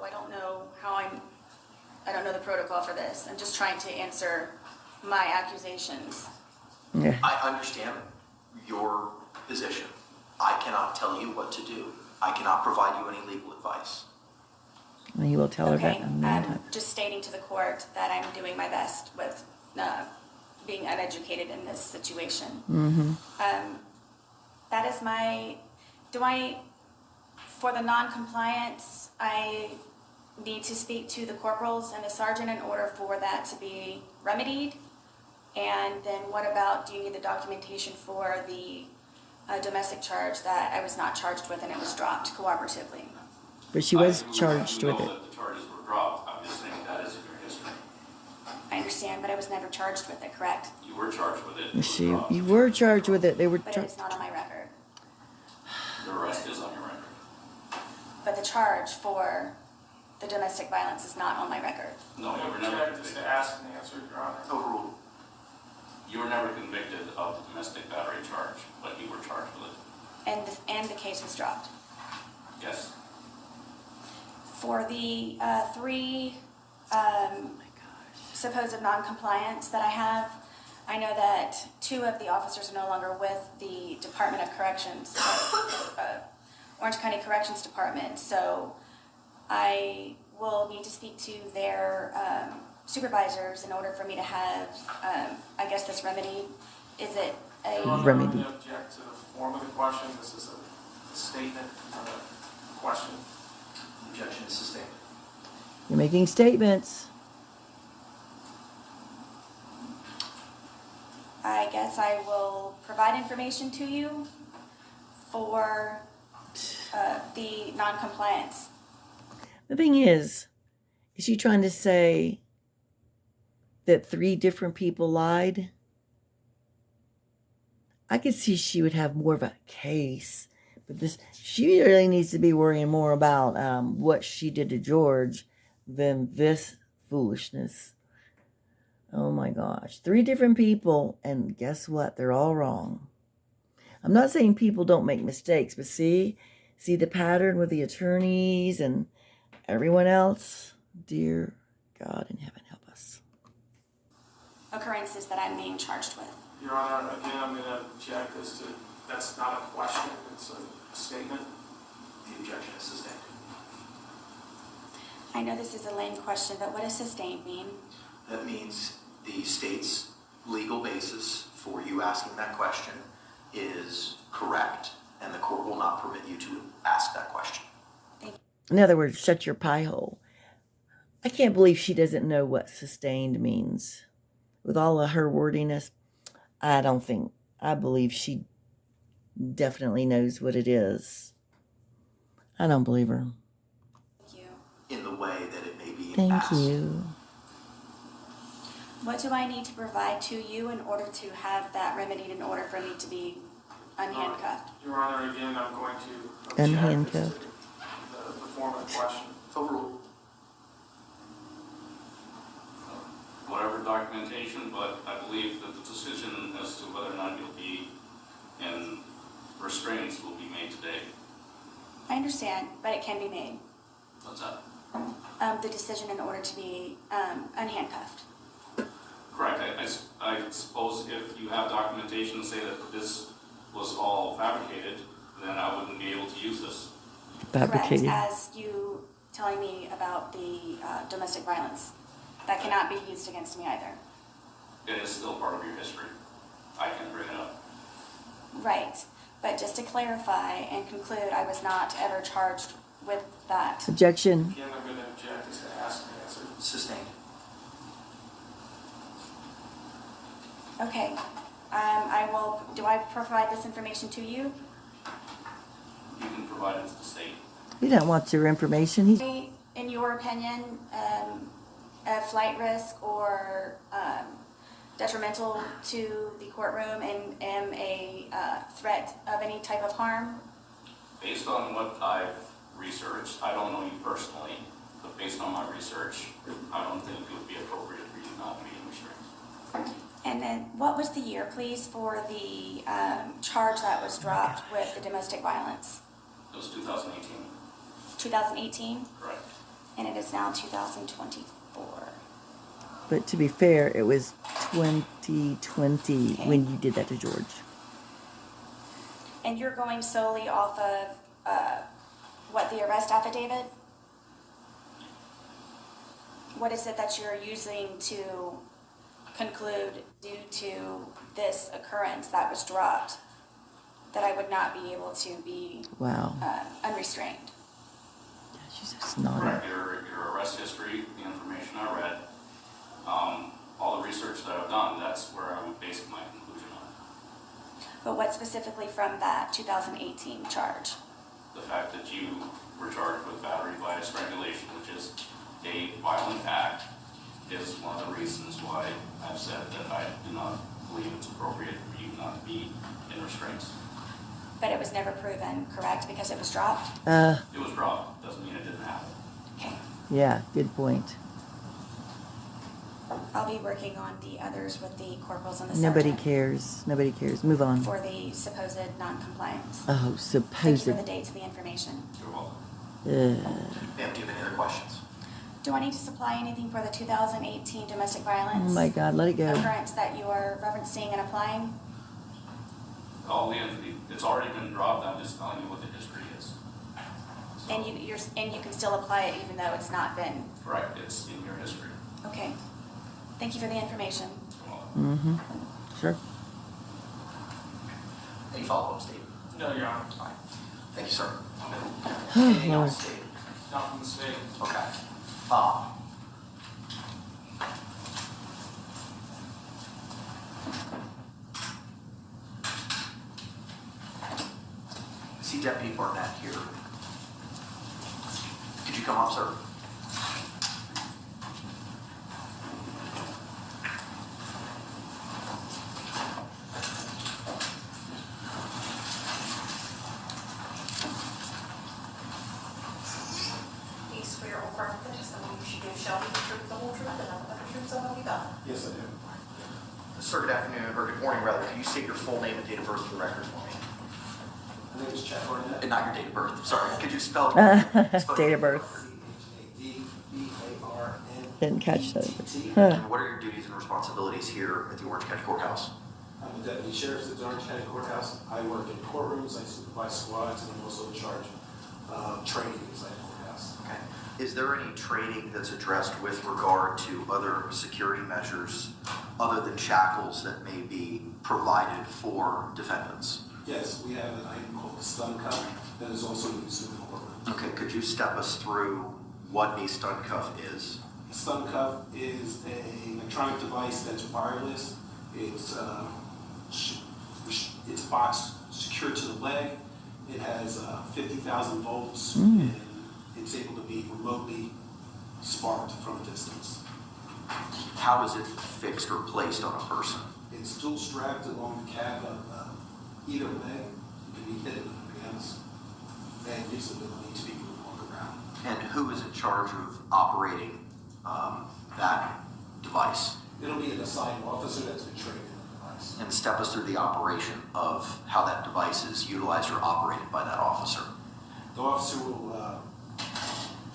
I don't know I don't know the protocol for this. I'm just trying to answer my accusations. Yeah. I understand your position. I cannot tell you what to do. I cannot provide you any legal advice. And he will tell her that Okay, a million times. I'm just stating to the court that I'm doing my best with being uneducated in this situation. That is for the non-compliance, I need to speak to the corporals and the sergeant in order for that to be remedied. And then what about, do you need the documentation for the domestic charge that I was not charged with and it was dropped cooperatively? But she was charged with it. I know that the charges were dropped. I'm just saying that is in your history. I understand, but I was never charged with it, correct? You were charged with it. It was dropped. You were charged with it. They were But it is not on my record. The rest is on your record. But the charge for the domestic violence is not on my record. No, you were never Object is convicted. to ask and answer, Your Honor. Overruled. You were never convicted of the domestic battery charge, but you were charged with it. And the case was dropped. Yes. For the three supposed non-compliance that I have, I know that 2 of the officers are no longer with the Department of Corrections, Orange County Corrections Department, so I will need to speak to their supervisors in order for me to have, I guess, this remedy. Is it Your a... Honor, Remedy. I'm going to object to the form of the question. This is a statement, not a question. Objection is sustained. You're making statements. I guess I will provide information to you for the non-compliance. The thing is she trying to say that 3 different people lied? I could see she would have more of a case, but she really needs to be worrying more about what she did to George than this foolishness. Oh my gosh. 3 different people, and guess what? They're all wrong. I'm not saying people don't make mistakes, but see the pattern with the attorneys and everyone else? Dear God in heaven, help us. Occurrences that I'm being charged with. Your Honor, again, I'm going to object as to that's not a question, it's a statement. The objection is sustained. I know this is a lame question, but what does sustained mean? That means the state's legal basis for you asking that question is correct, and the court will not permit you to ask that question. In other words, shut your pie hole. I can't believe she doesn't know what sustained means. With all of her wordiness, I believe she definitely knows what it is. I don't believe her. Thank you. In the way that it may be Thank asked. you. What do I need to provide to you in order to have that remedied, in order for me to be unhandcuffed? Your Honor, again, I'm going to object Unhandcuffed. as to the form of the question. Overruled. Whatever documentation, but I believe that the decision as to whether or not you'll be in restraints will be made today. I understand, but it can be made. What's that? The decision in order to be unhandcuffed. Correct. I suppose if you have documentation to say that this was all fabricated, then I wouldn't be able to use this. Fabricated. Correct, as you telling me about the domestic violence. That cannot be used against me either. It is still part of your history. I can bring it up. Right, but just to clarify and conclude, I was not ever charged with that. Objection. Again, I'm going to object as to ask and answer. Sustained. Okay, do I provide this information to you? You can provide it to the state. He don't want your information. He's In your opinion, a flight risk or detrimental to the courtroom and am a threat of any type of harm? Based on what I've researched, I don't know you personally, but based on my research, I don't think it would be appropriate for you not to be in restraints. And then what was the year, please, for the charge that was dropped with the domestic violence? It was 2018. 2018? Correct. and it is now 2024. But to be fair, it was 2020 Okay. when you did that to George. And you're going solely off of, what, the arrest affidavit? What is it that you're using to conclude due to this occurrence that was dropped, that I would not be able to be Wow. unrestrained? Yeah, she's a snotty. Correct, your arrest history, the information I read, all the research that I've done, that's where I would base my conclusion on. But what specifically from that 2018 charge? The fact that you were charged with battery by strangulation, which is a violent act, is one of the reasons why I've said that I do not believe it's appropriate for you not to be in restraints. But it was never proven, correct, because it was dropped? It was dropped, doesn't mean it didn't happen. Okay. Yeah, good point. I'll be working on the others with the corporals and the Nobody sergeant cares. Nobody cares. Move on. for the supposed non-compliance. Oh, Thank you supposed. for the dates and the information. You're welcome. Ma'am, do you have any other questions? Do I need to supply anything for the 2018 domestic violence Oh my God, let it go. occurrence that you are referencing and applying? All the it's already been dropped, I'm just telling you what the history is. So, And you can still apply it even though it's not been. correct, it's in your history. Okay. Thank you for the information. You're welcome. Mm-hmm. Sure. Any follow-ups, Dave? No, Your Honor. Fine. Thank you, sir. Oh, Anything Lord. else, Dave? Not from the state. Okay. I see Deputy Barnett here. Could you come up, sir? Do you swear or affirm that the testimony you should give shall be the truth, the whole truth, and nothing but the truth, so help you God? Yes, I do. Sir, good afternoon, or good morning, rather. Can you state your full name and date of birth for the record for me? My name is Chad Barnett. And not your date of birth, sorry. Could you spell Date of birth. C-H-A-D-B-A-R-N. Didn't catch that. Huh. And what are your duties and responsibilities here at the Orange County Courthouse? I'm the deputy sheriff at the Orange County Courthouse. I work in courtrooms, I supervise squads, and I'm also in charge of training inside the courthouse. Okay. Is there any training that's addressed with regard to other security measures other than shackles that may be provided for defendants? Yes, we have an item called the stun cuff that is also used in the courtroom. Okay, could you step us through what a stun cuff is? A stun cuff is an electronic device that's wireless. It's it's boxed secured to the leg. It has 50,000 volts, and it's able to be remotely sparked from a distance. How is it fixed or placed on a person? It's dual strapped along the calf of either leg. It can be hidden with hands and gives the ability to be able to walk around. And who is in charge of operating that device? It'll be an assigned officer that's been trained in the device. And step us through the operation of how that device is utilized or operated by that officer. The officer will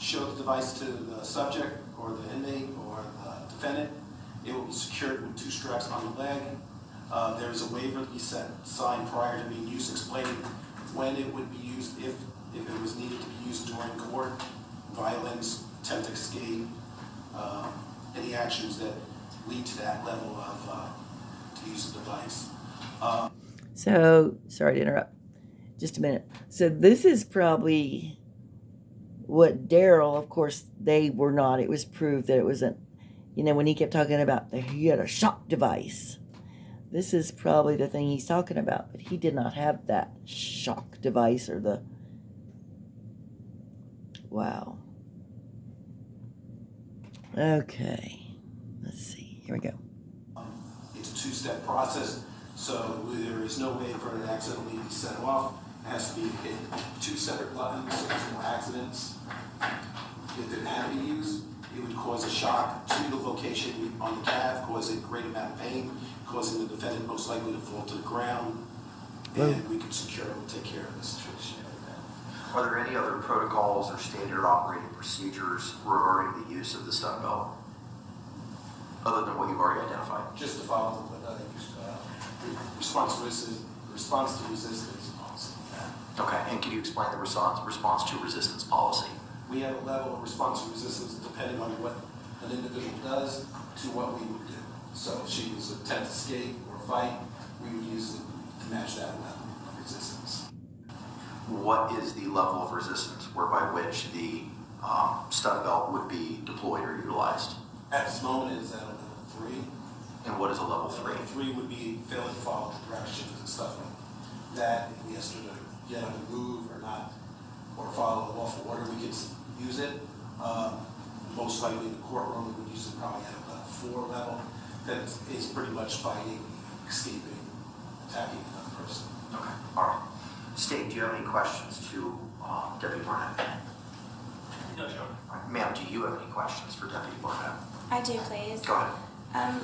show the device to the subject or the inmate or the defendant. It will be secured with 2 straps on the leg. There is a waiver to be signed prior to being used, explaining when it would be used, if it was needed to be used during court, violence, attempt to escape, any actions that lead to that level of to use the device. So, sorry to interrupt. Just a minute. So this is probably what Daryl, of course, they were not. It was proved that it wasn't, when he kept talking about he had a shock device. This is probably the thing he's talking about, but he did not have that shock device or the, wow. Okay. Let's see. Here we go. It's a 2-step process, so there is no way for an accident to be set off. It has to be hit 2 separate buttons, so there's no accidents. If it had to be used, it would cause a shock to the location on the calf, cause a great amount of pain, causing the defendant most likely to fall to the ground, and we could secure it and take care of the situation. Are there any other protocols or standard operating procedures regarding the use of the stun belt? Other than what you've already identified? Just to follow response to resistance policy. Okay, and can you explain the response to resistance policy? We have a level of response to resistance depending on what an individual does to what we would do. So if she was attempt to escape or fight, we would use it to match that level of resistance. What is the level of resistance whereby which the stun belt would be deployed or utilized? At this moment, it's at a level 3. And what is a level 3? Level 3 would be failing to follow the directions and stuff like that. If we asked her to get up and move or not, or follow the lawful order, we could use it. Most likely in the courtroom, we would use it probably at a level 4 level. That is pretty much fighting, escaping, attacking another person. Okay, all right. State, do you have any questions to Deputy Barnett? No, Your Honor. All right. Ma'am, do you have any questions for Deputy Barnett? I do, please. Go ahead.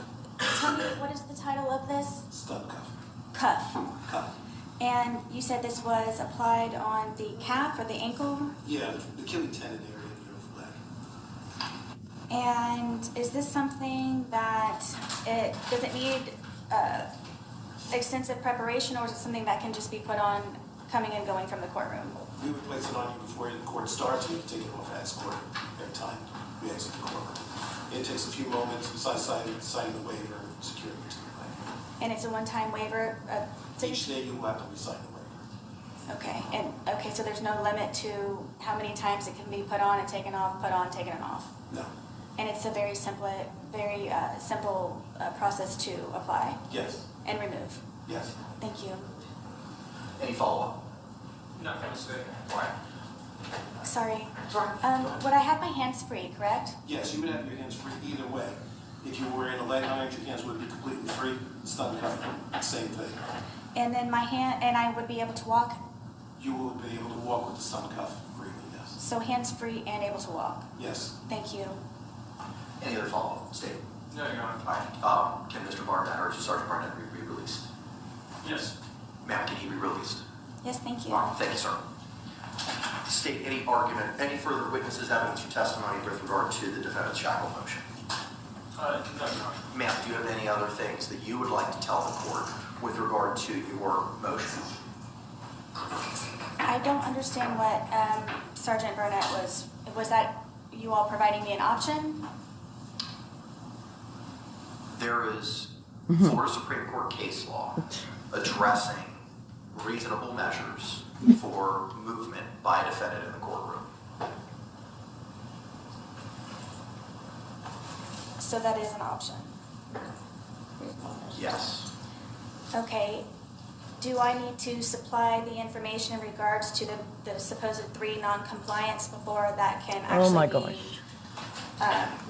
Tell me, what is the title of this? Stun cuff. Cuff. Cuff. And you said this was applied on the calf or the ankle? Yeah, the Achilles tendon area of your leg. And is this something that does it need extensive preparation, or is it something that can just be put on coming and going from the courtroom? We would place it on you before the court starts. You have to take it off at court every time we exit the courtroom. It takes a few moments besides signing the waiver and securing your leg. And it's a one-time waiver? Each day you will have to re-sign the waiver. Okay, so there's no limit to how many times it can be put on and taken off, put on, taken off? No. And it's a very simple process to apply Yes. and remove? Yes. Thank you. Any follow-up? Nothing to say. All right. Sorry. Sorry. Would I have my hands free, correct? Yes, you would have your hands free either way. If you were in a leg iron, your hands would be completely free. Stun cuff, same thing. And then and I would be able to walk? You will be able to walk with the stun cuff freely, yes. So hands free and able to walk? Yes. Thank you. Any other follow-up? State. No, Your Honor. All right. Can Mr. Barnett or Sergeant Barnett be released? Yes. Ma'am, can he be released? Yes, thank you. All right, thank you, sir. State, any further witnesses, evidence, or testimony with regard to the defendant's shackle motion? No, Your Honor. Ma'am, do you have any other things that you would like to tell the court with regard to your motion? I don't understand what Sergeant Burnett was that you all providing me an option? There is Florida Supreme Court case law addressing reasonable measures for movement by a defendant in the courtroom. So that is an option? Yes. Okay. Do I need to supply the information in regards to the supposed 3 non-compliance before that can actually Oh my be gosh.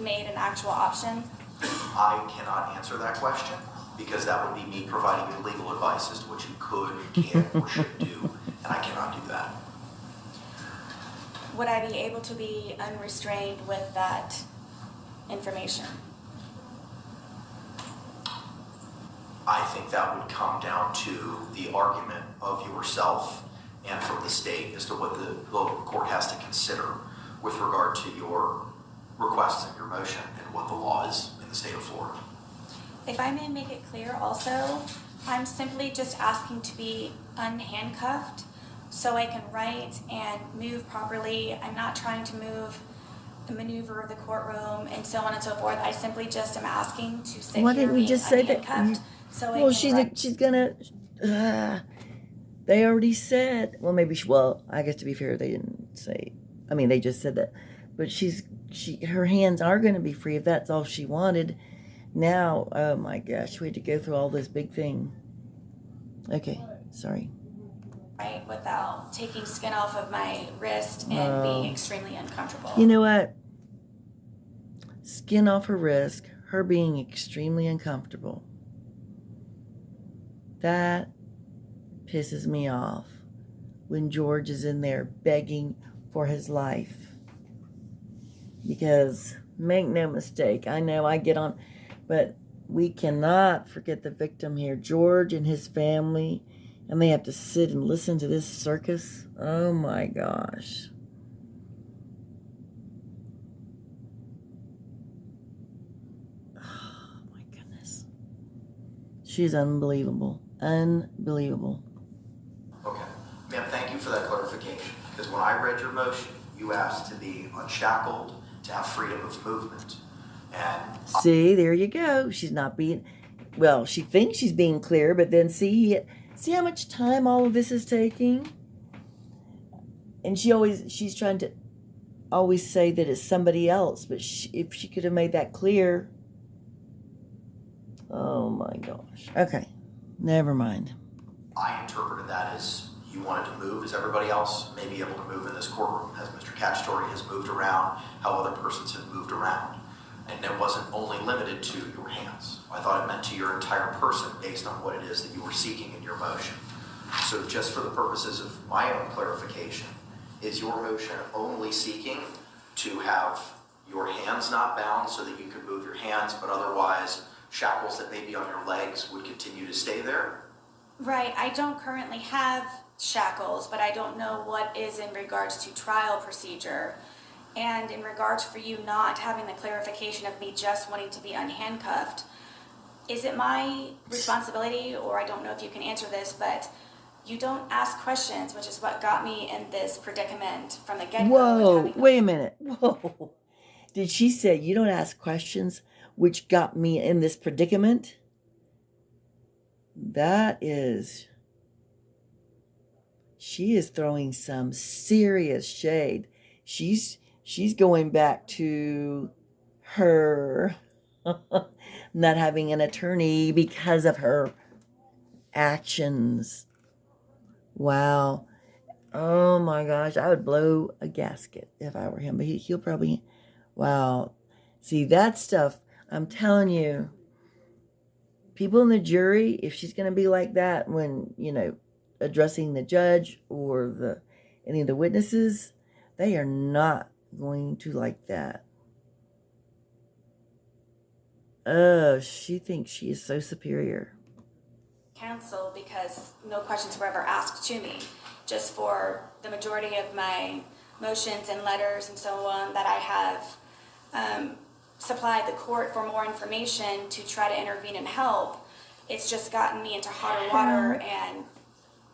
Made an actual option? I cannot answer that question because that would be me providing you legal advice as to what you could, can, or should do, and I cannot do that. Would I be able to be unrestrained with that information? I think that would come down to the argument of yourself and from the state as to what the local court has to consider with regard to your requests and your motion and what the law is in the state of Florida. If I may make it clear also, I'm simply just asking to be unhandcuffed so I can write and move properly. I'm not trying to maneuver the courtroom and so on and so forth. I simply just am asking to sit Why here didn't you being just say that? unhandcuffed so I Well, can write. she's gonna. They already said. Well, maybe. I guess to be fair, they didn't say. I mean, they just said that. But her hands are gonna be free if that's all she wanted. Now, oh my gosh, we had to go through all this big thing. Okay, sorry. Right, without taking skin off of my wrist and being extremely uncomfortable. You know what? Skin off her wrist, her being extremely uncomfortable. That pisses me off when George is in there begging for his life. Because, make no mistake, I know I get on, but we cannot forget the victim here. George and his family And they have to sit and listen to this circus. Oh my gosh. Oh my goodness. She's unbelievable. Unbelievable. Okay. Ma'am, thank you for that clarification. Because when I read your motion, you asked to be unshackled, to have freedom of movement. And See, there you go. She's not being, well, she thinks she's being clear, but then see how much time all of this is taking? And she's trying to always say that it's somebody else, but if she could have made that clear. Oh my gosh. Okay, never mind. I interpreted that as you wanted to move, as everybody else may be able to move in this courtroom, as Mr. Cacciatore has moved around, how other persons have moved around. And it wasn't only limited to your hands. I thought it meant to your entire person based on what it is that you were seeking in your motion. So just for the purposes of my own clarification, is your motion only seeking to have your hands not bound so that you can move your hands, but otherwise shackles that may be on your legs would continue to stay there? Right, I don't currently have shackles, but I don't know what is in regards to trial procedure. And in regards for you not having the clarification of me just wanting to be unhandcuffed, is it my responsibility, or I don't know if you can answer this, but you don't ask questions, which is what got me in this predicament from the get-go. Whoa, wait a minute. Whoa. Did she say you don't ask questions, which got me in this predicament? She is throwing some serious shade. She's going back to her not having an attorney because of her actions. Wow. Oh my gosh, I would blow a gasket if I were him, but he'll probably, wow. See, that stuff, I'm telling you, people in the jury, if she's going to be like that when, addressing the judge or any of the witnesses, they are not going to like that. Oh, she thinks she is so superior. Counsel, because no questions were ever asked to me, just for the majority of my motions and letters and so on that I have supplied the court for more information to try to intervene and help. It's just gotten me into hotter water and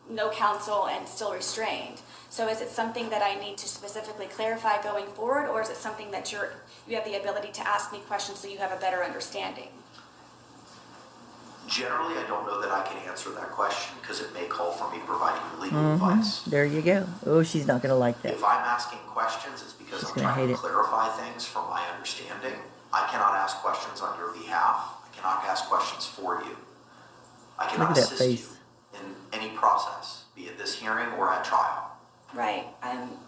no counsel and still restrained. So is it something that I need to specifically clarify going forward, or is it something that you have the ability to ask me questions so you have a better understanding? Generally, I don't know that I can answer that question because it may call for me providing you legal advice. There you go. Oh, she's not going to like that. If I'm asking questions, it's because I'm trying to clarify things from my understanding. I cannot ask questions on your behalf. I cannot ask questions for you. I cannot assist you in any process, be it this hearing or at trial. Right.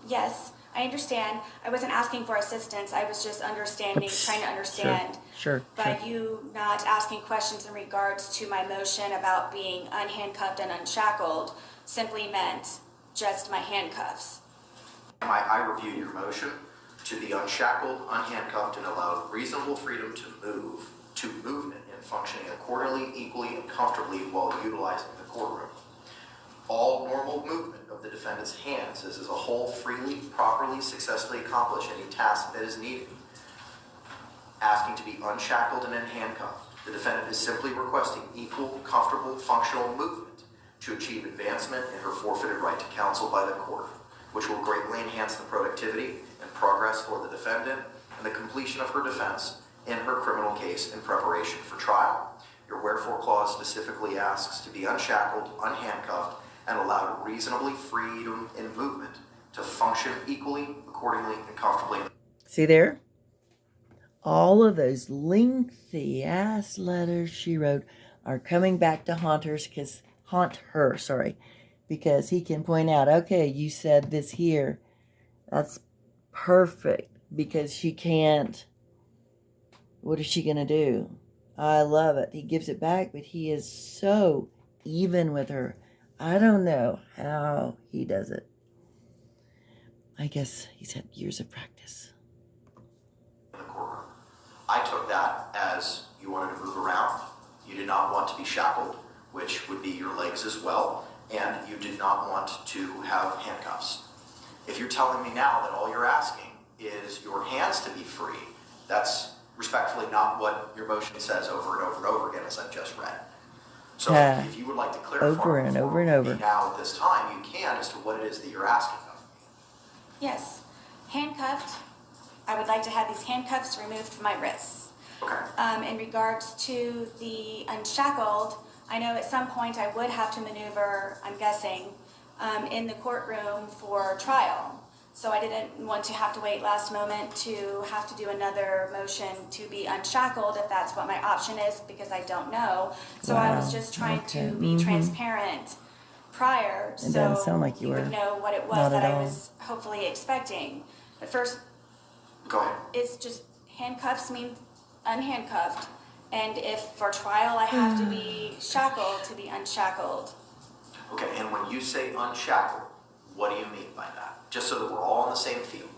Yes, I understand. I wasn't asking for assistance. I was just understanding, trying to understand. Sure. By you not asking questions in regards to my motion about being unhandcuffed and unshackled simply meant just my handcuffs. I reviewed your motion to be unshackled, unhandcuffed, and allowed reasonable freedom to movement and functioning accordingly, equally, and comfortably while utilizing the courtroom. All normal movement of the defendant's hands is as a whole freely, properly, successfully accomplish any task that is needed. Asking to be unshackled and unhandcuffed, the defendant is simply requesting equal, comfortable, functional movement to achieve advancement in her forfeited right to counsel by the court, which will greatly enhance the productivity and progress for the defendant and the completion of her defense in her criminal case in preparation for trial. Your wherefore clause specifically asks to be unshackled, unhandcuffed, and allowed reasonably freedom in movement to function equally, accordingly, and comfortably. See there? All of those lengthy ass letters she wrote are coming back to haunt her because he can point out, okay, you said this here. That's perfect, because she can't. What is she going to do? I love it. He gives it back, but he is so even with her. I don't know how he does it. I guess he's had years of practice. In the courtroom. I took that as you wanted to move around. You did not want to be shackled, which would be your legs as well. and you did not want to have handcuffs. If you're telling me now that all you're asking is your hands to be free, that's respectfully not what your motion says over and over and over again, as I've just read. So Yeah. if you would like to clarify Over and over and over. me now at this time, you can, as to what it is that you're asking of me. Yes. Handcuffed, I would like to have these handcuffs removed from my wrists. Okay. In regards to the unshackled, I know at some point I would have to maneuver, I'm guessing, in the courtroom for trial. So I didn't want to have to wait last moment to have to do another motion to be unshackled if that's what my option is, because I don't know. So I was Wow. just trying Okay. to be transparent prior, It doesn't sound like you would were. know what it was Not that at I all. was hopefully expecting. But first, Go ahead. it's just handcuffs mean unhandcuffed, and if for trial I have to be shackled, to be unshackled. Okay, and when you say unshackled, what do you mean by that? Just so that we're all on the same field.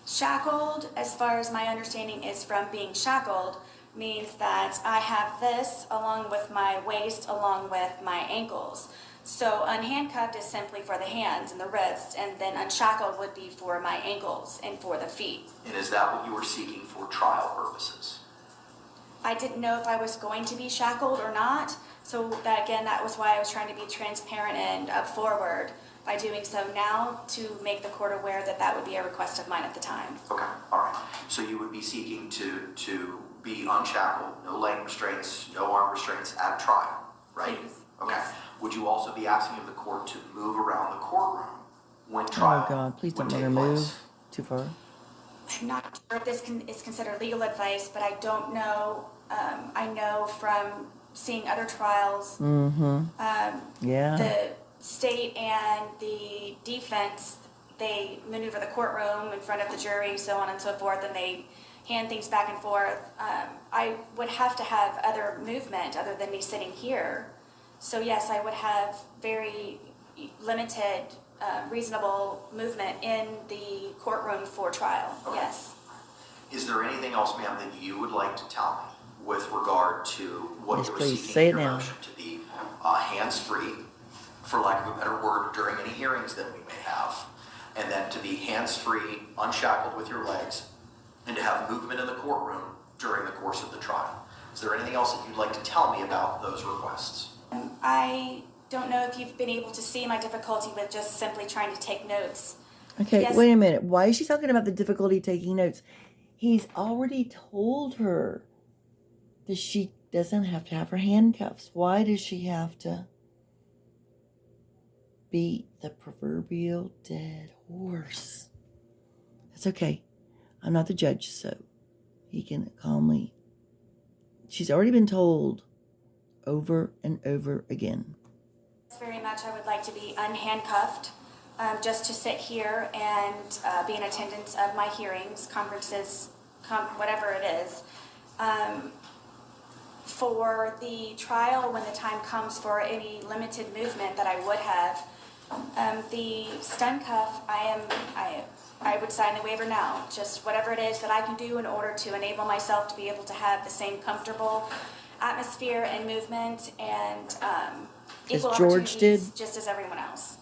Shackled, as far as my understanding is from being shackled, means that I have this along with my waist, along with my ankles. So unhandcuffed is simply for the hands and the wrists, and then unshackled would be for my ankles and for the feet. And is that what you were seeking for trial purposes? I didn't know if I was going to be shackled or not, so that again, that was why I was trying to be transparent and up forward by doing so now, to make the court aware that that would be a request of mine at the time. Okay, all right. So you would be seeking to be unshackled, no leg restraints, no arm restraints at trial, right? Please, Okay. yes. Would you also be asking of the court to move around the courtroom when trial Oh God, please don't would let take her place? move too far. I'm not sure if this is considered legal advice, but I don't know. I know from seeing other trials, Yeah. the state and the defense, they maneuver the courtroom in front of the jury, so on and so forth, and they hand things back and forth. I would have to have other movement other than me sitting here. So yes, I would have very limited, reasonable movement in the courtroom for trial, Okay. yes. Is there anything else, ma'am, that you would like to tell me with regard to what Yes, you were please, seeking say in it your now. motion to be hands-free, for lack of a better word, during any hearings that we may have, and then to be hands-free, unshackled with your legs, and to have movement in the courtroom during the course of the trial? Is there anything else that you'd like to tell me about those requests? I don't know if you've been able to see my difficulty with just simply trying to take notes. Okay, Yes. wait a minute. Why is she talking about the difficulty taking notes? He's already told her that she doesn't have to have her handcuffs. Why does she have to beat the proverbial dead horse? That's okay. I'm not the judge, so he can calmly. She's already been told over and over again. Very much I would like to be unhandcuffed, just to sit here and be in attendance of my hearings, conferences, whatever it is. For the trial, when the time comes for any limited movement that I would have, the stun cuff, I would sign the waiver now. Just whatever it is that I can do in order to enable myself to be able to have the same comfortable atmosphere and movement and equal George opportunities, did? just as everyone else.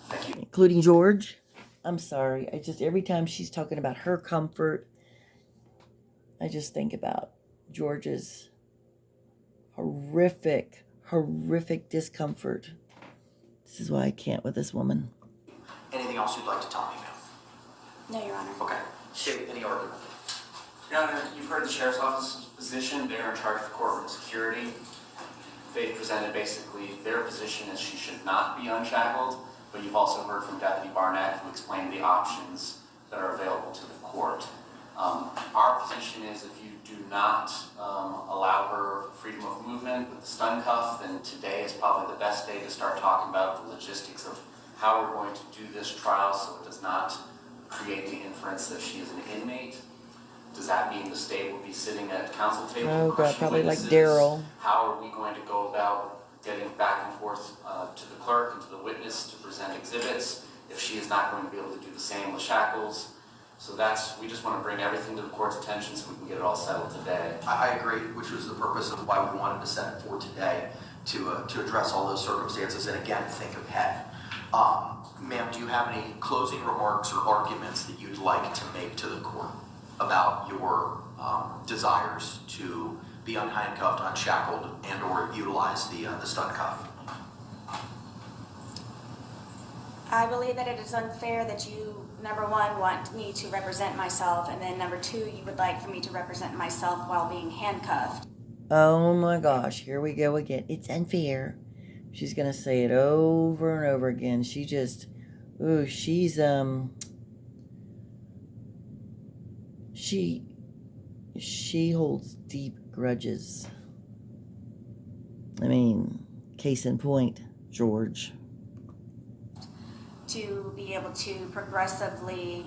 Thank you. Including George. I'm sorry. I just, every time she's talking about her comfort, I just think about George's horrific discomfort. This is why I can't with this woman. Anything else you'd like to tell me, ma'am? No, Your Honor. Okay. State any argument. Your Honor, you've heard the Sheriff's Office's position. They're in charge of courtroom security. They presented basically their position is she should not be unshackled, but you've also heard from Deputy Barnett who explained the options that are available to the court. Our position is if you do not allow her freedom of movement with the stun cuff, then today is probably the best day to start talking about the logistics of how we're going to do this trial so it does not create the inference that she is an inmate. Does that mean the state will be sitting at counsel table? Oh, God, questioning probably like witnesses? Daryl. How are we going to go about getting back and forth to the clerk and to the witness to present exhibits if she is not going to be able to do the same with shackles? So we just want to bring everything to the court's attention so we can get it all settled today. I agree, which was the purpose of why we wanted to set it for today. to address all those circumstances and again think ahead. Ma'am, do you have any closing remarks or arguments that you'd like to make to the court about your desires to be unhandcuffed, unshackled, and or utilize the stun cuff? I believe that it is unfair that you, number one, want me to represent myself, and then number two, you would like for me to represent myself while being handcuffed. Oh my gosh, here we go again. It's unfair. She's gonna say it over and over again. She just, ooh, she's she holds deep grudges. I mean, case in point, George. To be able to progressively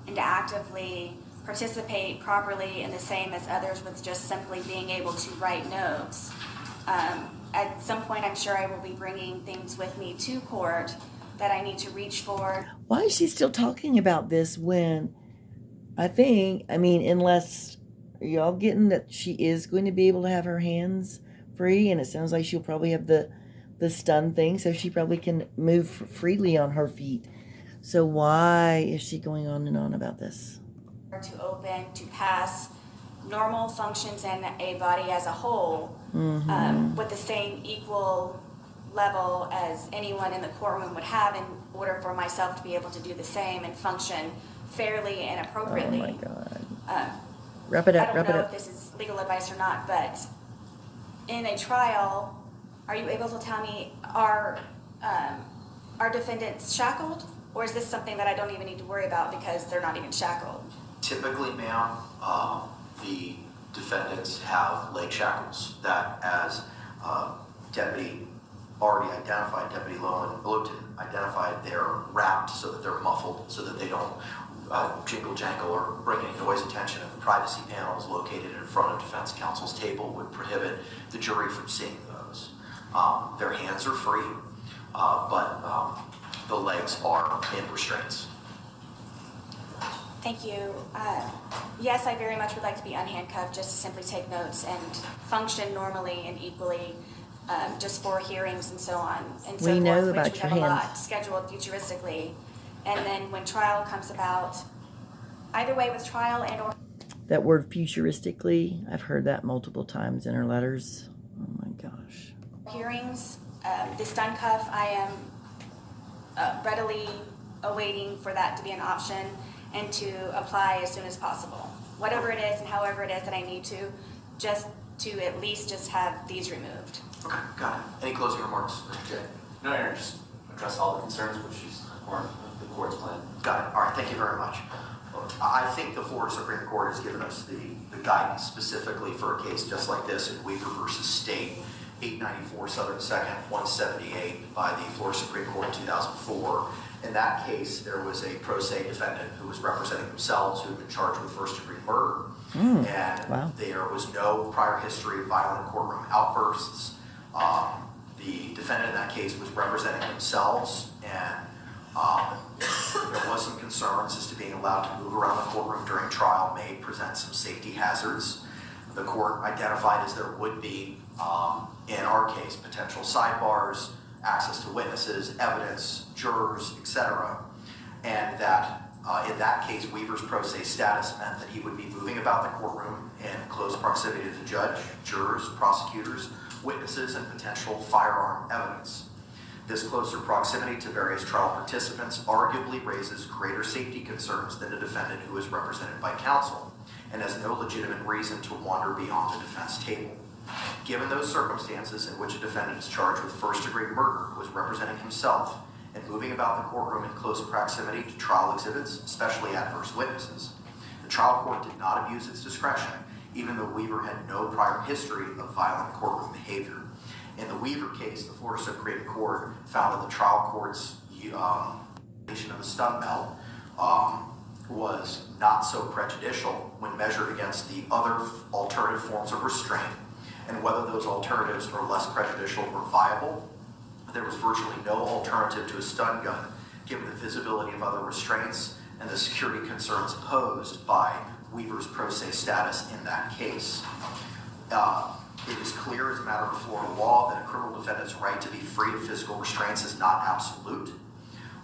and actively participate properly in the same as others with just simply being able to write notes. At some point, I'm sure I will be bringing things with me to court that I need to reach for. Why is she still talking about this when unless, are y'all getting that she is going to be able to have her hands free, and it sounds like she'll probably have the stun thing, so she probably can move freely on her feet. So why is she going on and on about this? To open, to pass normal functions in a body as a whole, with the same equal level as anyone in the courtroom would have in order for myself to be able to do the same and function fairly and appropriately. Oh my God. Wrap it up, I don't wrap it know up. if this is legal advice or not, but in a trial, are you able to tell me, are defendants shackled? Or is this something that I don't even need to worry about because they're not even shackled? Typically, ma'am, the defendants have leg shackles that, as Deputy Lowton identified, they're wrapped so that they're muffled, so that they don't jingle jangle or bring any noise attention. And the privacy panels located in front of defense counsel's table would prohibit the jury from seeing those. Their hands are free, but the legs are in restraints. Thank you. Yes, I very much would like to be unhandcuffed just to simply take notes and function normally and equally, just for hearings and so on and so We know forth, about which we your have a lot hands. scheduled futuristically. And then when trial comes about, either way with trial and or That word futuristically, I've heard that multiple times in her letters. Oh my gosh. hearings, the stun cuff, I am readily awaiting for that to be an option and to apply as soon as possible. Whatever it is and however it is that I need to, just to at least just have these removed. Okay, got it. Any closing remarks, Mr. J? No, Aaron, just address all the concerns which is part of the court's plan. Got it. All right, thank you very much. I think the Florida Supreme Court has given us the guidance specifically for a case just like this in Weaver versus State, 894 Southern 2nd, 178 by the Florida Supreme Court in 2004. In that case, there was a pro se defendant who was representing themselves who had been charged with first-degree murder. And wow. there was no prior history of violent courtroom outbursts. The defendant in that case was representing themselves, and there was some concerns as to being allowed to move around the courtroom during trial may present some safety hazards. The court identified as there would be, in our case, potential sidebars, access to witnesses, evidence, jurors, etc. And that in that case, Weaver's pro se status meant that he would be moving about the courtroom in close proximity to the judge, jurors, prosecutors, witnesses, and potential firearm evidence. This closer proximity to various trial participants arguably raises greater safety concerns than a defendant who is represented by counsel and has no legitimate reason to wander beyond the defense table. Given those circumstances in which a defendant is charged with first-degree murder who is representing himself and moving about the courtroom in close proximity to trial exhibits, especially adverse witnesses, the trial court did not abuse its discretion, even though Weaver had no prior history of violent courtroom behavior. In the Weaver case, the Florida Supreme Court found that the trial court's application of the stun belt was not so prejudicial when measured against the other alternative forms of restraint, and whether those alternatives are less prejudicial or viable. There was virtually no alternative to a stun gun, given the visibility of other restraints and the security concerns posed by Weaver's pro se status in that case. It is clear as a matter of Florida law that a criminal defendant's right to be free of physical restraints is not absolute,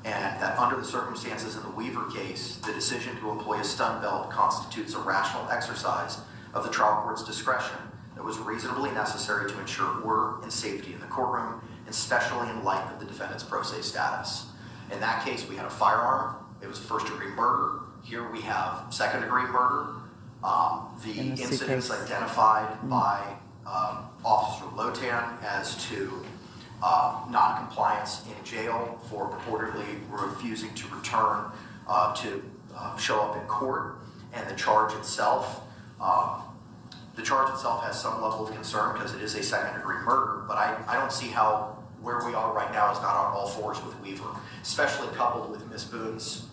and that under the circumstances in the Weaver case, the decision to employ a stun belt constitutes a rational exercise of the trial court's discretion that was reasonably necessary to ensure order and safety in the courtroom, especially in light of the defendant's pro se status. In that case, we had a firearm. It was a first-degree murder. Here we have second-degree murder. The In the incidents suitcase. identified by Officer Lotan as to non-compliance in jail for purportedly refusing to return to show up in court, and the charge itself. The charge itself has some level of concern because it is a second-degree murder, but I don't see how where we are right now is not on all fours with Weaver, especially coupled with Ms. Boone's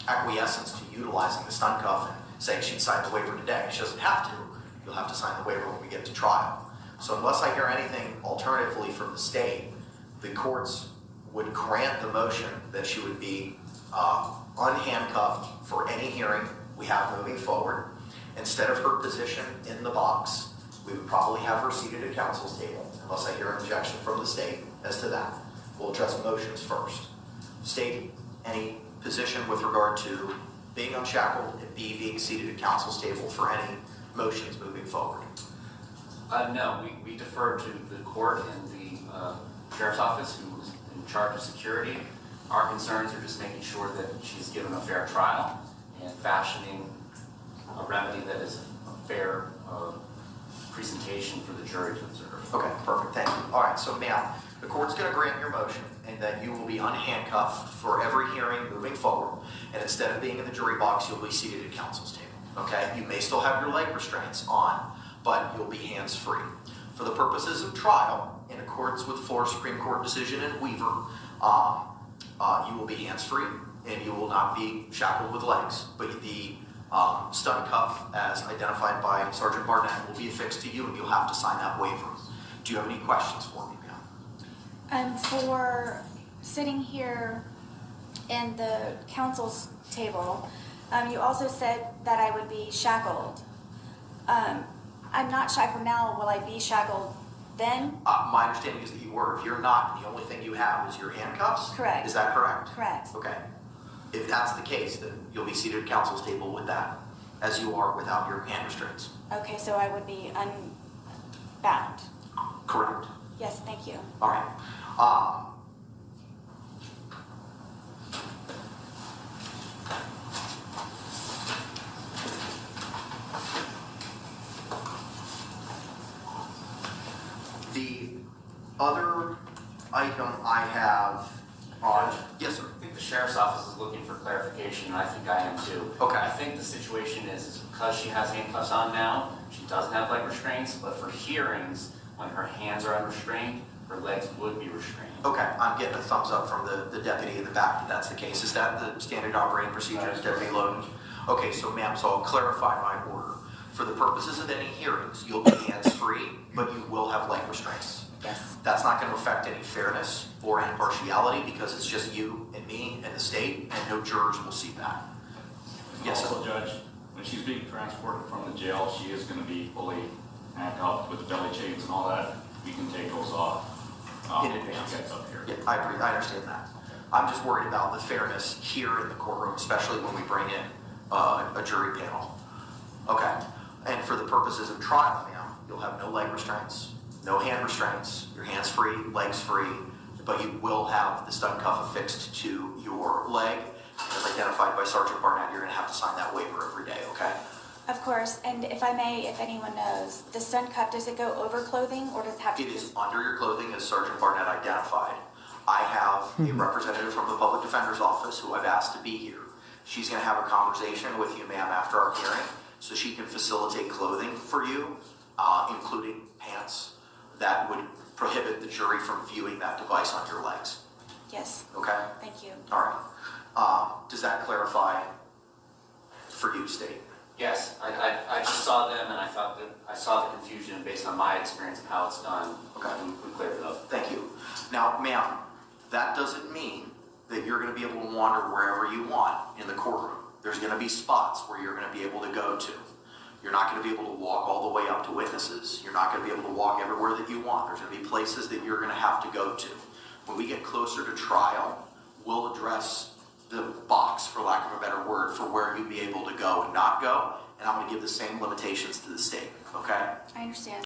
acquiescence to utilizing the stun cuff and saying she'd sign the waiver today. She doesn't have to. You'll have to sign the waiver when we get to trial. So unless I hear anything alternatively from the state, the courts would grant the motion that she would be unhandcuffed for any hearing we have moving forward. Instead of her position in the box, we would probably have her seated at counsel's table, unless I hear an objection from the state as to that. We'll address motions first. State, any position with regard to being unshackled and B, being seated at counsel's table for any motions moving forward? No, we defer to the court and the sheriff's office, who's in charge of security. Our concerns are just making sure that she's given a fair trial and fashioning a remedy that is a fair presentation for the jury to observe. Okay, perfect, thank you. All right, so ma'am, the court's gonna grant your motion and that you will be unhandcuffed for every hearing moving forward. And instead of being in the jury box, you'll be seated at counsel's table, okay? You may still have your leg restraints on, but you'll be hands-free. For the purposes of trial, in accordance with Florida Supreme Court decision in Weaver, you will be hands-free and you will not be shackled with legs, but the stun cuff, as identified by Sergeant Barnett, will be affixed to you and you'll have to sign that waiver. Do you have any questions for me, ma'am? For sitting here in the council's table, you also said that I would be shackled. I'm not shackled now. Will I be shackled then? My understanding is that you were. If you're not, the only thing you have is your handcuffs? Correct. Is that correct? Correct. Okay. If that's the case, then you'll be seated at counsel's table with that, as you are without your hand restraints. Okay, so I would be unbound. Correct. Yes, thank you. All right. The other item I have on, yes, sir. I think the sheriff's office is looking for clarification, and I think I am too. Okay. I think the situation is because she has handcuffs on now, she doesn't have leg restraints, but for hearings, when her hands are unrestrained, her legs would be restrained. Okay, I'm getting a thumbs up from the deputy in the back that that's the case. Is that the standard operating procedure, That is Deputy correct. Logan? Okay, so ma'am, so I'll clarify my order. For the purposes of any hearings, you'll be hands-free, but you will have leg restraints. Yes. That's not going to affect any fairness or impartiality because it's just you and me and the state, and no jurors will see that. Yes, sir. Also, Judge, when she's being transported from the jail, she is going to be fully handcuffed with the belly chains and all that. We can take those off. In when advance. she gets up here. Yeah, I agree. I understand that. I'm just worried about the fairness here in the courtroom, especially when we bring in a jury panel. Okay. And for the purposes of trial, ma'am, you'll have no leg restraints, no hand restraints, your hands free, legs free, but you will have the stun cuff affixed to your leg. As identified by Sergeant Barnett, you're going to have to sign that waiver every day, okay? Of course, and if I may, if anyone knows, the stun cuff, does it go over clothing or does it have to It is just... under your clothing, as Sergeant Barnett identified. I have a representative from the Public Defender's Office who I've asked to be here. She's going to have a conversation with you, ma'am, after our hearing, so she can facilitate clothing for you, including pants that would prohibit the jury from viewing that device on your legs. Yes, Okay? thank you. All right. Does that clarify for you, State? Yes, I just saw them and I thought that, I saw the confusion based on my experience of how it's done. Okay. We cleared it up. Thank you. Now, ma'am, that doesn't mean that you're going to be able to wander wherever you want in the courtroom. There's going to be spots where you're going to be able to go to. You're not going to be able to walk all the way up to witnesses. You're not going to be able to walk everywhere that you want. There's going to be places that you're going to have to go to. When we get closer to trial, we'll address the box, for lack of a better word, for where you'd be able to go and not go. And I'm going to give the same limitations to the state, okay? I understand.